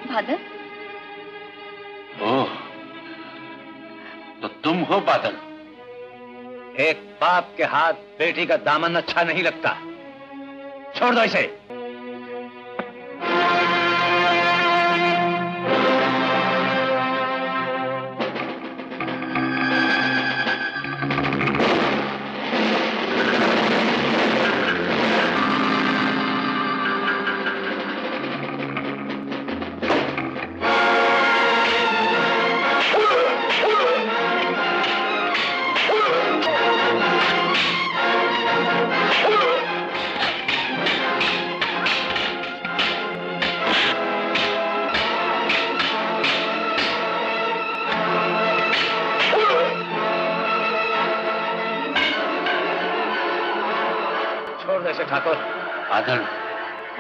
बादल? ओह, तो तुम हो बादल? एक बाप के हाथ बेटी का दामन अच्छा नहीं लगता। छोड़ दो इसे। ठाकुर। बादल,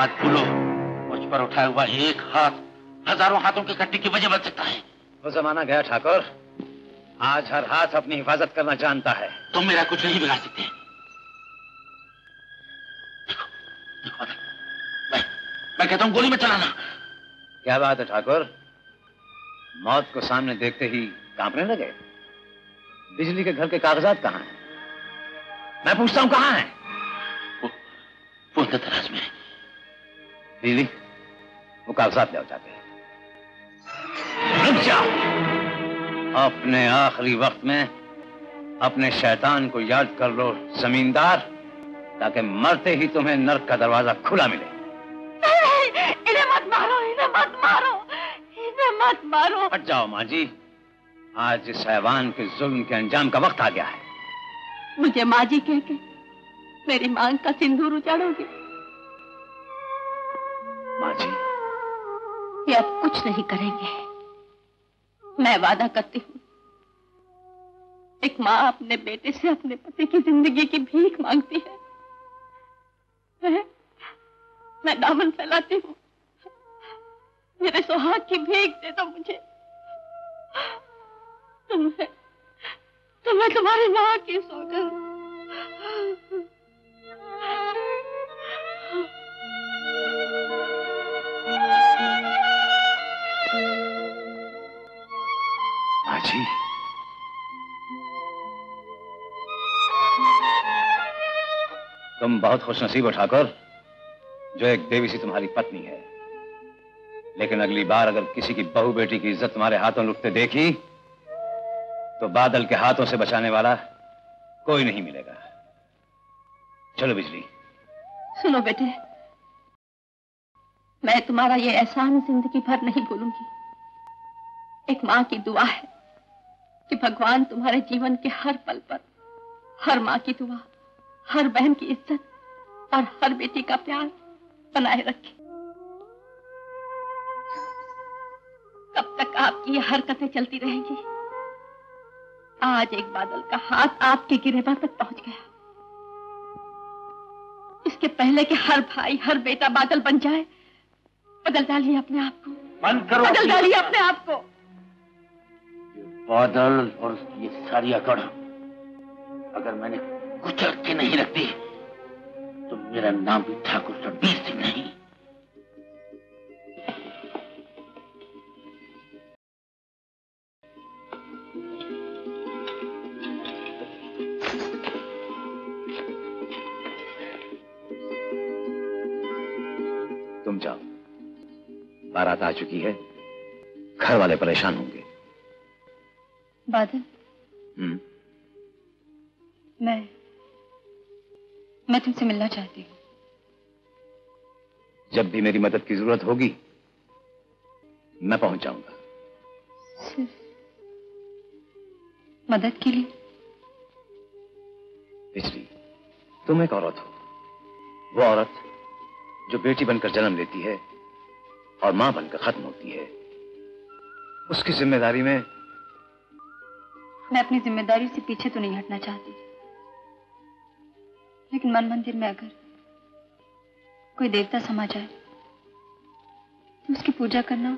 मत भूलो, मुझ पर उठाया हुआ एक हाथ हजारों हाथों के कट्टी की वजह बन सकता है। वो जमाना गया ठाकुर, आज हर हाथ अपनी हिफाजत करना जानता है। तुम मेरा कुछ नहीं बिगाड़ सकते। देखो, देखो बादल, मैं कहता हूं गोली मत चलाना। क्या बात है ठाकुर, मौत को सामने देखते ही कांपने लगे? बिजली के घर के कागजात कहां हैं? मैं पूछता हूं कहां हैं? वो अंदर दराज में है। बिजली, वो कागजात ले जाते हैं। रुक जाओ। अपने आखिरी वक्त में अपने शैतान को याद कर लो जमींदार, ताकि मरते ही तुम्हें नर्क का दरवाजा खुला मिले। इन्हें मत मारो, इन्हें मत मारो, इन्हें मत मारो। हट जाओ माँ जी, आज इस हैवान के जुल्म के अंजाम का वक्त आ गया है। मुझे माँ जी कह के मेरी मांग का सिंदूर उजाड़ोगी? माँ जी, ये अब कुछ नहीं करेंगे। मैं वादा करती हूँ, एक माँ अपने बेटे से अपने पति की जिंदगी की भीख मांगती है। मैं दामन फैलाती हूँ, मेरे सुहाग की भीख दे दो मुझे। तुम्हें तुम्हारी माँ की सौगंध। माँ जी, तुम बहुत खुशनसीब हो ठाकुर, जो एक देवी सी तुम्हारी पत्नी है। लेकिन अगली बार अगर किसी की बहू बेटी की इज्जत तुम्हारे हाथों लुटते देखी, तो बादल के हाथों से बचाने वाला कोई नहीं मिलेगा। चलो बिजली। सुनो बेटे, मैं तुम्हारा ये एहसान जिंदगी भर नहीं भूलूंगी। एक माँ की दुआ है कि भगवान तुम्हारे जीवन के हर पल पर हर माँ की दुआ, हर बहन की इज्जत और हर बेटी का प्यार बनाए रखे। कब तक आपकी ये हरकतें चलती रहेंगी? आज एक बादल का हाथ आपके गिरेबान तक पहुंच गया। इसके पहले कि हर भाई हर बेटा बादल बन जाए, बदल डालिए अपने आप को। बंद करो, बदल डालिए अपने आप को। बादल और उसकी ये सारी अकड़ अगर मैंने कुचल के नहीं रखती, तो मेरा नाम भी ठाकुर रणबीर सिंह नहीं। तुम जाओ, बारात आ चुकी है, घर वाले परेशान होंगे। बादल, मैं तुमसे मिलना चाहती हूँ। जब भी मेरी मदद की जरूरत होगी, मैं पहुंच जाऊंगा। सिर्फ मदद के लिए? बिजली, तुम एक औरत हो, वो औरत जो बेटी बनकर जन्म लेती है और मां बनकर खत्म होती है। उसकी जिम्मेदारी में मैं अपनी जिम्मेदारी से पीछे तो नहीं हटना चाहती, लेकिन मन मंदिर में अगर कोई देवता समा जाए तो उसकी पूजा करना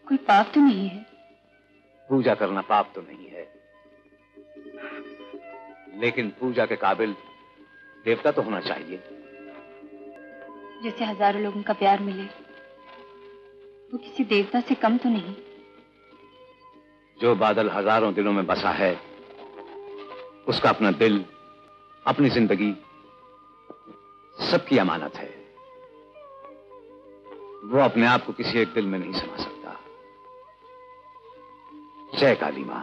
कोई पाप तो नहीं है? पूजा करना पाप तो नहीं है, लेकिन पूजा के काबिल देवता तो होना चाहिए। जिसे हजारों लोगों का प्यार मिले, वो किसी देवता से कम तो नहीं। जो बादल हजारों दिलों में बसा है, उसका अपना दिल, अपनी जिंदगी सबकी अमानत है। वो अपने आप को किसी एक दिल में नहीं समा सकता। जय काली मां।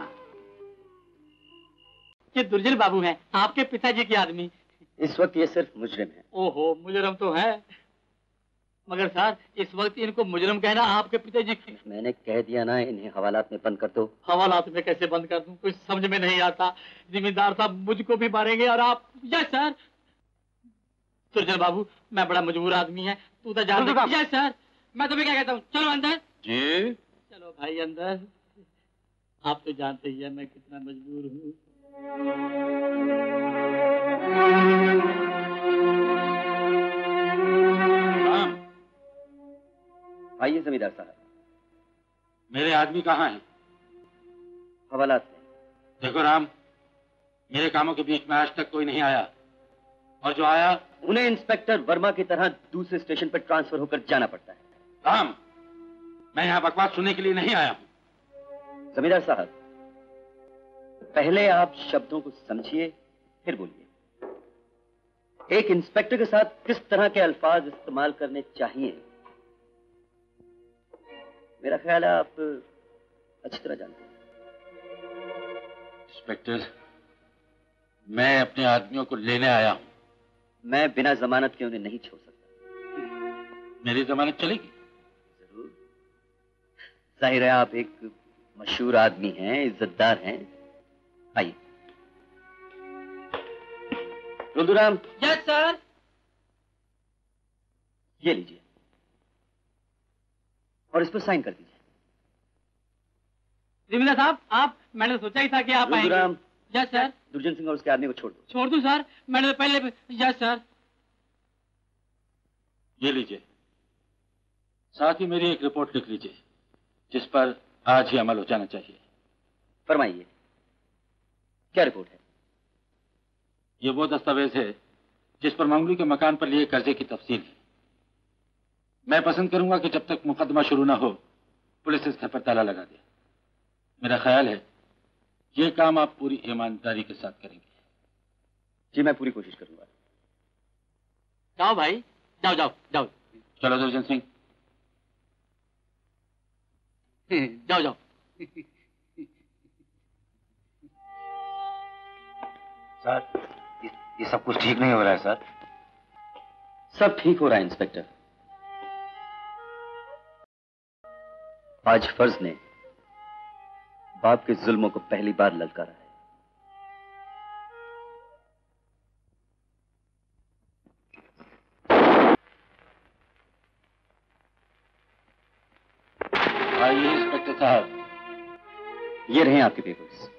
ये दुर्जन बाबू हैं, आपके पिताजी के आदमी। इस वक्त ये सिर्फ मुजरिम है। ओहो, मुजरिम तो है, मगर सर इस वक्त इनको मुजरिम कहना आपके पिताजी की। मैंने कह दिया ना, इन्हें हवालात में बंद कर दो। हवालात में कैसे बंद कर दूं, कुछ समझ में नहीं आता। जिम्मेदार साहब मुझको भी मारेंगे और आप। Yes sir. दुर्जन बाबू, मैं बड़ा मजबूर आदमी है, तू तो जान। यस सर, मैं तुम्हें क्या कहता हूँ, चलो अंदर। जी चलो भाई अंदर। आप तो जानते ही है मैं कितना मजबूर हूँ। आइए जमींदार साहब। मेरे आदमी कहाँ हैं? हवालात में। देखो राम, मेरे कामों के बीच में आज तक कोई नहीं आया, और जो आया उन्हें इंस्पेक्टर वर्मा की तरह दूसरे स्टेशन पर ट्रांसफर होकर जाना पड़ता है। राम, मैं यहाँ बकवास सुनने के लिए नहीं आया हूँ। जमींदार साहब, पहले आप शब्दों को समझिए, फिर बोलिए। एक इंस्पेक्टर के साथ किस तरह के अल्फाज इस्तेमाल करने चाहिए, मेरा ख्याल है आप अच्छी तरह जानते हैं। इंस्पेक्टर, मैं अपने आदमियों को लेने आया हूँ। मैं बिना जमानत के उन्हें नहीं छोड़ सकता। मेरी जमानत चलेगी? जरूर। जाहिर है आप एक मशहूर आदमी हैं, इज्जतदार हैं। आइए। रुद्राम। Yes sir. ये लीजिए और इस पर साइन कर दीजिए। जिम्मेदार साहब, आप, मैंने सोचा ही था कि आप आएंगे। रुद्राम। Yes sir. दुर्जन सिंह और उसके आदमी को छोड़ दो। छोड़ दूं सर? मैंने तो पहले। Yes sir. ये लीजिए, साथ ही मेरी एक रिपोर्ट लिख लीजिए, जिस पर आज ही अमल हो जाना चाहिए। फरमाइए, क्या रिपोर्ट है? ये वो दस्तावेज है जिस पर मंगलू के मकान पर लिए कर्जे की तफसील है। मैं पसंद करूंगा कि जब तक मुकदमा शुरू ना हो, पुलिस इस घर पर ताला लगा दे। मेरा ख्याल है ये काम आप पूरी ईमानदारी के साथ करेंगे। जी, मैं पूरी कोशिश करूंगा। जाओ भाई, जाओ जाओ जाओ। चलो दुर्जन सिंह। जाओ जाओ। सर, ये सब कुछ ठीक नहीं हो रहा है सर। सब ठीक हो रहा है इंस्पेक्टर। आज फर्ज ने बाप के जुल्मों को पहली बार ललकारा है। आइए इंस्पेक्टर साहब। ये रहे आपके पेपर्स।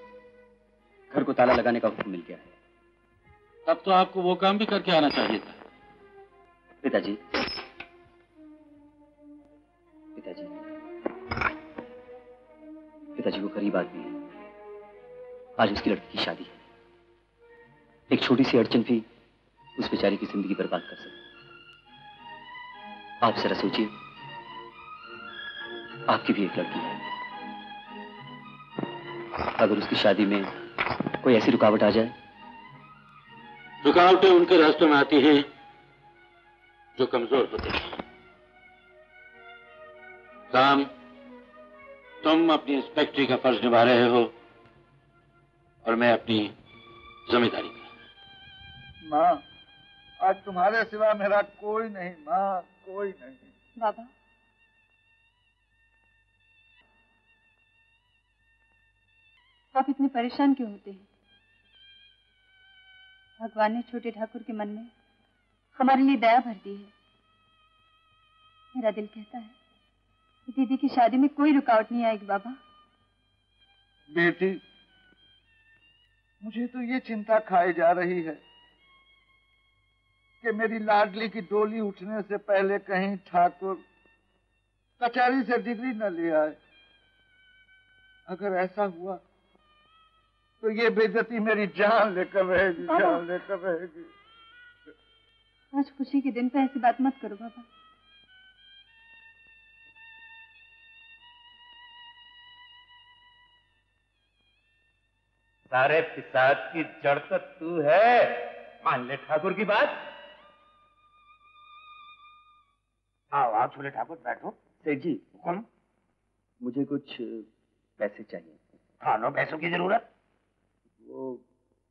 घर को ताला लगाने का हुक्म मिल गया है। तब तो आपको वो काम भी करके आना चाहिए था। पिताजी, पिताजी, पिताजी वो गरीब आदमी है। आज उसकी लड़की की शादी है। एक छोटी सी अड़चन भी उस बेचारी की जिंदगी बर्बाद कर सकती। आप जरा सोचिए, आपकी भी एक लड़की है। अगर उसकी शादी में कोई ऐसी रुकावट आ जाए। रुकावटें उनके रास्तों में आती हैं जो कमजोर होते हैं। राम, तुम अपनी इंस्पेक्टरी का फर्ज निभा रहे हो और मैं अपनी जिम्मेदारी का। माँ, आज तुम्हारे सिवा मेरा कोई नहीं। माँ, कोई नहीं। बाबा, आप इतने परेशान क्यों होते हैं? भगवान ने छोटे ठाकुर के मन में हमारे लिए दया भर दी है। मेरा दिल कहता है कि दीदी की शादी में कोई रुकावट नहीं आएगी। बाबा, बेटी, मुझे तो ये चिंता खाई जा रही है कि मेरी लाडली की डोली उठने से पहले कहीं ठाकुर कचहरी से डिग्री न ले आए। अगर ऐसा हुआ तो ये बेइज्जती मेरी जान लेकर रहेगी, जान लेकर रहेगी। आज खुशी के दिन पे ऐसी बात मत करो बाबा। सारे फिसाद की जड़ तो तू है। मान ले ठाकुर की बात। आओ आओ छोले ठाकुर, बैठो। सेठ जी, हुक्म। मुझे कुछ पैसे चाहिए। खानो पैसों की जरूरत? वो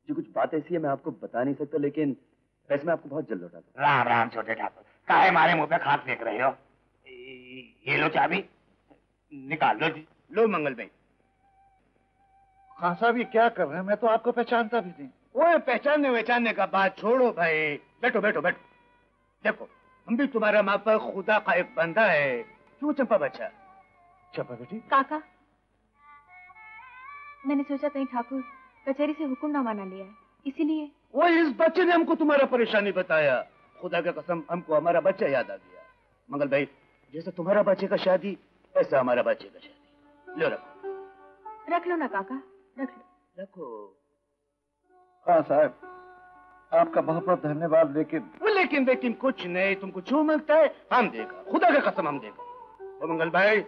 जो कुछ बात ऐसी है मैं आपको बता नहीं सकता, लेकिन पैसे मैं आपको बहुत जल्द लौटा दूंगा। राम राम छोटे ठाकुर, काहे हमारे मुंह पे खाक फेंक रहे हो? ये लो चाबी, निकाल लो जी। लो मंगल भाई। खान साहब ये क्या कर रहे हैं? मैं तो आपको पहचानता भी नहीं। वो पहचानने वहचानने का बात छोड़ो भाई, बैठो बैठो बैठो। देखो हम भी तुम्हारा माँ पर खुदा का एक बंदा है। क्यों चंपा बच्चा? चंपा बेटी। काका, मैंने सोचा कहीं ठाकुर कचहरी से हुक्मनामा ना लिया है, इसीलिए। वो इस बच्चे ने हमको तुम्हारा परेशानी बताया। खुदा का कसम हमको हमारा बच्चा याद आ गया। मंगल भाई, जैसे तुम्हारा बच्चे का शादी ऐसा हमारा बच्चे का शादी। लो रखो। रख लो ना काका, रख लो। रखो। हाँ साहब, आपका बहुत बहुत धन्यवाद। लेकिन कुछ नहीं। तुमको जो मांगता है हम देगा, खुदा का कसम हम देगा। वो मंगल भाई,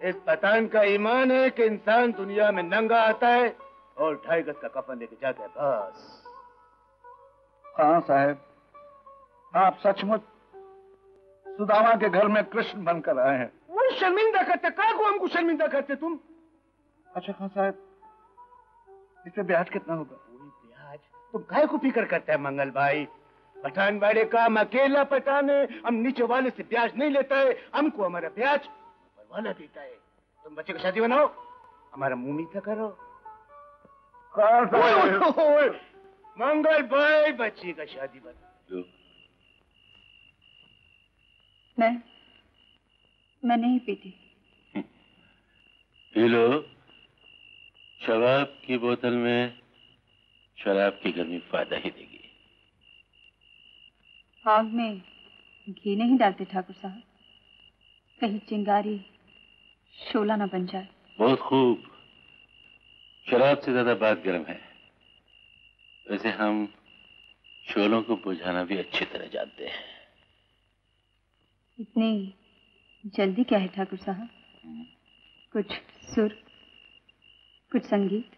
इस पठान का ईमान है कि इंसान दुनिया में नंगा आता है और 2.5 गज का कफन लेके जाता है, बस। हाँ साहब, आप सचमुच सुदामा के घर में कृष्ण बनकर आए हैं। वो शर्मिंदा करते, क्या को हमको शर्मिंदा करते तुम? अच्छा खान साहब, इससे ब्याज कितना होगा? वही ब्याज तुम काहे को फिक्र करते हैं मंगल भाई? पठान वाले का हम अकेला पठान है, हम नीचे वाले से ब्याज नहीं लेता है। हमको हमारा ब्याज ऊपर वाला देता है। तुम बच्चे की शादी बनाओ, हमारा मुंह मीठा करो। मंगल भाई, बच्ची का शादी बना। मैं नहीं पीती। P low. शराब की बोतल में शराब की गर्मी फायदा ही देगी। आग में घी नहीं डालते ठाकुर साहब, कहीं चिंगारी शोला न बन जाए। बहुत खूब। शराब से ज्यादा बात गर्म है। वैसे हम शोलों को बुझाना भी अच्छी तरह जानते हैं। इतनी जल्दी क्या है ठाकुर साहब? कुछ सुर, कुछ संगीत।